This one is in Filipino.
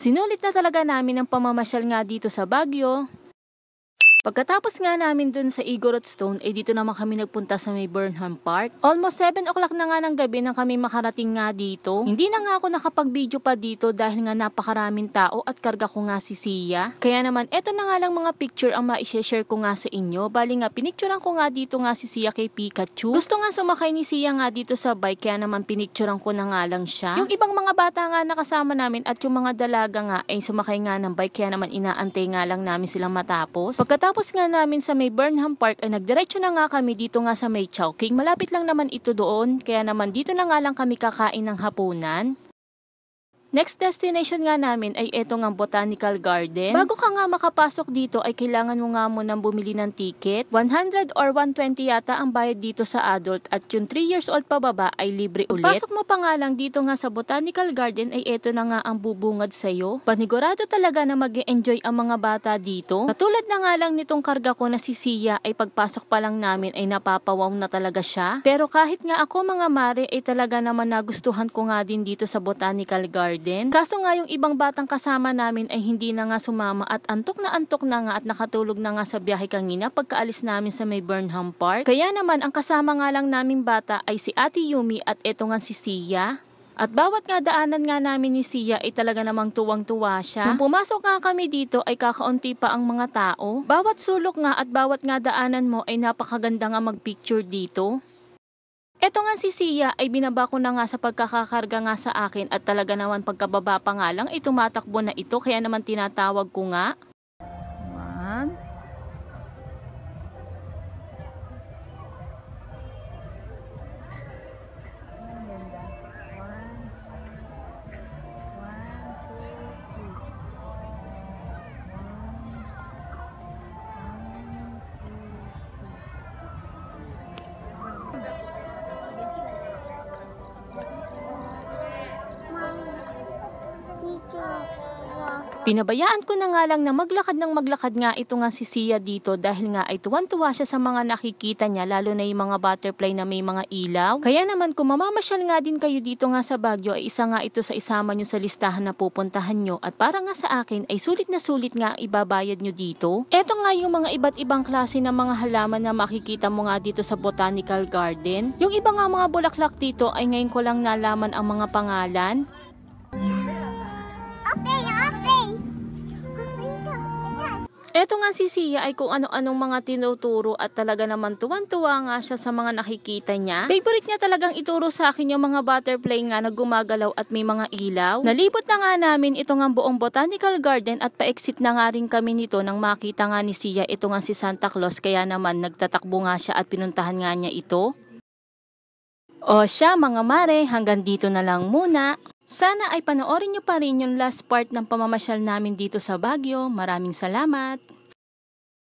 Sinulit na talaga namin ang pamamasyal nga dito sa Baguio. Pagkatapos nga namin dun sa Igorot Stone, dito naman kami nagpunta sa may Burnham Park. Almost 7 o'clock na nga ng gabi nang kami makarating nga dito. Hindi na nga ako nakapag-video pa dito dahil nga napakaraming tao at karga ko nga si Sia. Kaya naman, eto na nga lang mga picture ang ma-share ko nga sa inyo. Bali nga, pinicturean ko nga dito nga si Sia kay Pikachu. Gusto nga sumakay ni Sia nga dito sa bike, kaya naman pinicturean ko na nga lang siya. Yung ibang mga bata nga nakasama namin at yung mga dalaga nga ay sumakay nga ng bike, kaya naman inaantay nga lang namin silang matapos. Pagkatapos nga namin sa may Burnham Park ay nagdiretso na nga kami dito nga sa may Chowking. Malapit lang naman ito doon, kaya naman dito na nga lang kami kakain ng hapunan. Next destination nga namin ay eto nga Botanical Garden. Bago ka nga makapasok dito ay kailangan mo nga munang bumili ng ticket. 100 or 120 yata ang bayad dito sa adult at yung 3 years old pababa ay libre ulit. Pasok mo pa nga lang dito nga sa Botanical Garden ay eto na nga ang bubungad sa'yo. Panigurado talaga na mag-e-enjoy ang mga bata dito. Katulad na nga lang nitong karga ko na si Sia ay pagpasok pa lang namin ay napapawaw na talaga siya. Pero kahit nga ako mga mare ay talaga naman nagustuhan ko nga din dito sa Botanical Garden. Kaso nga yung ibang batang kasama namin ay hindi na nga sumama at antok na nga at nakatulog na nga sa biyahe kanina pagkaalis namin sa may Burnham Park. Kaya naman ang kasama nga lang naming bata ay si Ate Yumi at eto nga si Sia. At bawat nga daanan nga namin ni Sia ay talaga namang tuwang-tuwa siya. Nung pumasok nga kami dito ay kakaunti pa ang mga tao. Bawat sulok nga at bawat nga daanan mo ay napakaganda nga magpicture dito. Eto nga si Sia ay binaba ko na nga sa pagkakakarga nga sa akin at talaga naman pagkababa pa nga lang ay tumatakbo na ito, kaya naman tinatawag ko nga. 1 Pinabayaan ko na nga lang na maglakad nga ito nga si Sia dito dahil nga ay tuwan-tuwa siya sa mga nakikita niya, lalo na yung mga butterfly na may mga ilaw. Kaya naman kung mamamasyal nga din kayo dito nga sa Baguio ay isa nga ito sa isama nyo sa listahan na pupuntahan nyo, at para nga sa akin ay sulit na sulit nga ibabayad nyo dito. Eto nga yung mga iba't ibang klase ng mga halaman na makikita mo nga dito sa Botanical Garden. Yung iba nga mga bulaklak dito ay ngayon ko lang nalaman ang mga pangalan. Eto nga si Sia ay kung ano-anong mga tinuturo at talaga naman tuwan-tuwa nga siya sa mga nakikita niya. Favorite niya talagang ituro sa akin yung mga butterfly nga na gumagalaw at may mga ilaw. Nalibot na nga namin ito nga buong Botanical Garden at pa-exit na nga rin kami nito nang makita nga ni Sia ito nga si Santa Claus, kaya naman nagtatakbo nga siya at pinuntahan nga niya ito. O siya mga mare, hanggang dito na lang muna. Sana ay panoorin nyo pa rin yung last part ng pamamasyal namin dito sa Baguio. Maraming salamat!